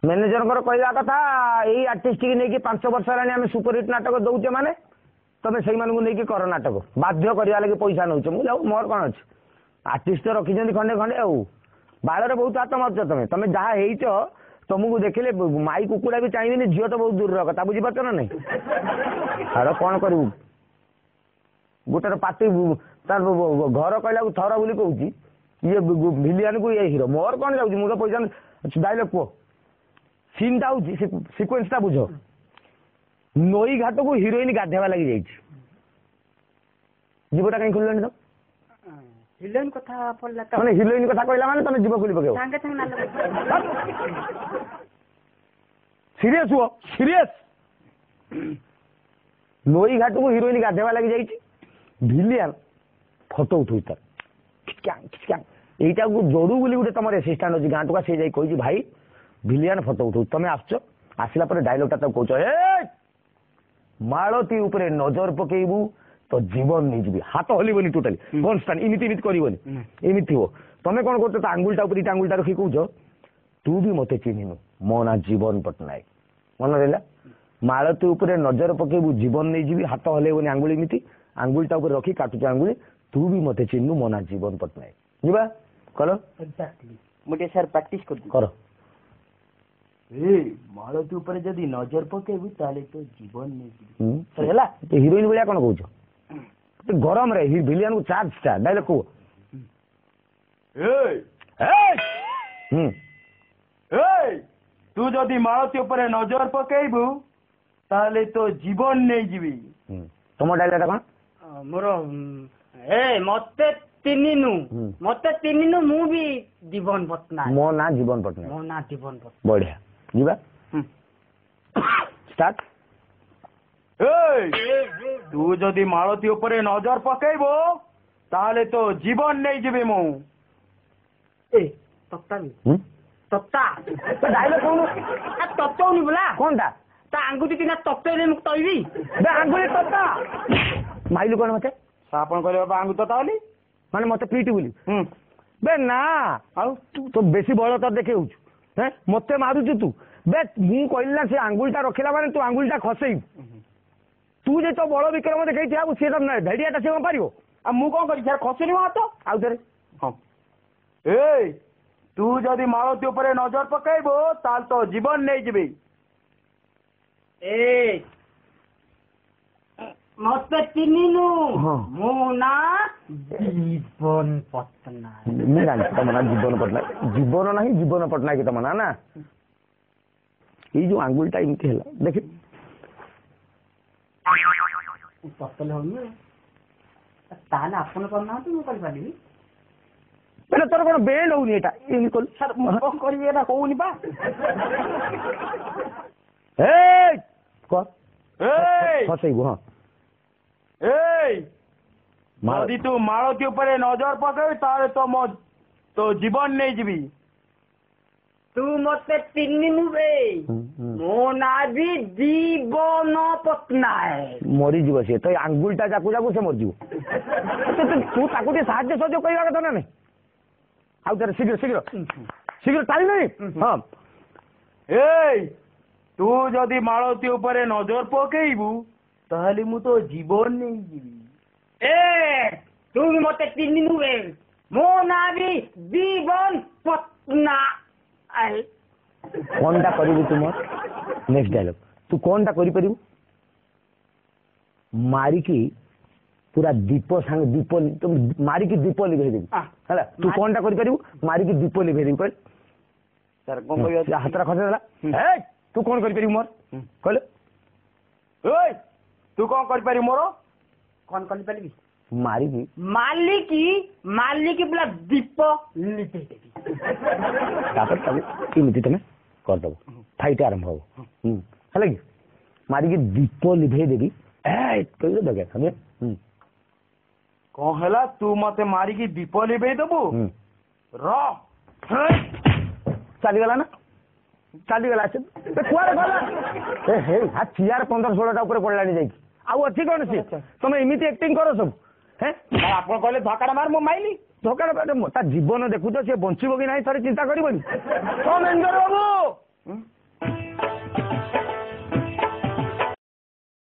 Manager कहवा कथा यही आर्टिस्ट की नहीं 5 वर्ष है सुपरहिट नाटक दौचे माने तुम से नहीं कर नाटक बाध्य करने लगे पैसा नौ मुझे मोर कौन अच्छे आर्टिस्ट तो रखी खंडे खंडे बाड़े बहुत हाथ मारुच तुम तुम जहाँ हो तुमको देखिले माई कुकुड़ा भी चाहिए झील तो बहुत दूर कथा बुझीपार ना नहीं अरे कौन करू गोटे पार्टी तार घर कहला थर बोली कहूँ ये भिलियन को ये हिरो मोर कौन जाऊँ मुझे पैसा डायलॉग कह सीन टा सिक्वेन्स टा बुझ नई घाट को हिरोइन गाधेवा लगी जीवटा कहीं खोल तो हिरोइन कथा पड़ला तो माने हिरोइन कथा कहला माने तमे जीव खोली पकेओ संगे संगे नाल सीरियस हुआ सीरियस नई घाट को हिरोइन गाधेवा लगी जाइछि भिलियन फोटो उठोई तार एटा को जोड़ू बोली गोटे तुम असिस्टांट अच्छी गाँ टुका से जाई कही भाई भिलियन फोटो उठो तुम आसला पर डायलॉग टा कौच मालती उपरे नजर पकेबू तो जीवन नहीं जी हाथ हलबनी टोटाली कन्स्टांट इमिति इमिति करबनी एमिति हो तुम कौन करते आंगुलटा ऊपर इटा आंगुलटा रखी कौच तू भी मते चिन्हिनु मो ना जीवन पट्टनायक मन रहा मालती उपरे नजर पकेबू जीवन नहीं जी हाथ हलबनी आंगुल इमिति आंगुलटा ऊपर रखी काटुच आंगुली तू भी मते चिन्हु मो ना जीवन पट्टनायक जीवा कल मुझे सर प्रैक्टिस कर मालती ऊपर जदि नजर पकेबू ताले तो जीवन नहीं है हिरोइन भाया कौन कौच गरम रे भिलियन को चार्ज टा डायलॉग को तू जदि मालती ऊपर नजर पकेबू ताले तो जीवन नहीं जीवी तुम डायलॉग कौन मोर ए मते तीनिनु मु भी जीवन पट्टनायक मो ना जीवन पट्टनायक मो ना जीवन पट्टनायक बढ़िया जीवा स्टार्ट तू जदि मालती ऊपर नजर पकेबो ताले तो जीवन नहीं जीवी मु ए तत्ता भी तत्ता तो डायलॉग कौन तत्ताउनी बोला कौन ता ता आंगुठी तिना तत्तैले मुक तइबी बे आंगुली तत्ता माइलु कौन मते सापन करे बाबा आंगु तत्ता वाली माने मते पीटी बोली बे ना आउ तू तो बेसी बड़ तो देखेउ हैं मते मारुछु तू बे मु कहला से आंगुलटा रखिला माने तू आंगुलटा खसेई तू जे तो बड़ विक्रम देखै थिया से तो नै भेड़ियाटा से पारिबो आ मु कोन करि यार खसेनी हाथ आउ तेरे हां ए तू जदि मालती ऊपर नजर पकेबो ताल तो जीवन नहीं जीवी ए मते चिन्हिनु मो ना जीवन पट्टनायक मैं जानी तुम ना जीवन पट्टनायक जीवन नहीं जीवन पट्टनायक तुम ना ना ये जो आंगुलटा इनके है देख पत्तल होनी ताले आपन करना तो मु कर पाली पहले तोर कोन बेंड होनी एटा इन को सर मु कोन करिवे ना कोनी बा ए को ए फसेइबो हां ए यदि तू मालती ऊपर नजर पकेबी ताले तो मो तो जीवन नहीं जीवी तू मते चिन्हिनु बे मो ना भी जीवन पट्टनायक मरी जीव से तो आंगुलटा जाकू जाकू से मर जीव तू ताकू ते साहाय्य सहयोग कहवा कथा ना नहीं आउ तेरे शीघ्र शीघ्र शीघ्र टाइम नहीं हां ए तू जदि मालती ऊपर नजर पकेबू ताले मु तो जीवन नहीं जीवी ए तू मते चिन्हिनु बे मो ना भी जीवन पट्टनायक कौनटा करू तुम नेक्स्ट डायलॉग तू कौनटा करी परिबू मारी की पूरा दीप संग दीप तुम मारी की दीप लिभे देबी हैला तू कौनटा करी परिबू मारी की दीप लिभे देबी पर सर कोन कहियो हाथ रख देला ए तू कौन करी परिबू मोर कहले ओए तू कौन कर पारी मोर कौन कर पारी मालिकी पूरा दीप लिपे देबी तापर तब इमिति तमे कर दबो फाइट आरंभ हो हैला कि मारी की दीप लिभे देबी ए कहियो दगे हमें कौन हैला तू मते मारी की दीप लिभे देबो र चली गला ना चली गला से कुआरे गला ए हे हा चियार 15-16 टा ऊपर पड़लानी जाई आउ अच्छी कौन सी तुम इमिति एक्टिंग करो सब हैं आप कहले धक्का मार मो माइली ଧୋକା ତା ଜୀବନ ଦେଖୁଛ, ସେ ବଞ୍ଚିବ କି ନାହିଁ ଥରେ ଚିନ୍ତା କରିବନି। ହଁ ମ୍ୟାନେଜର ବାବୁ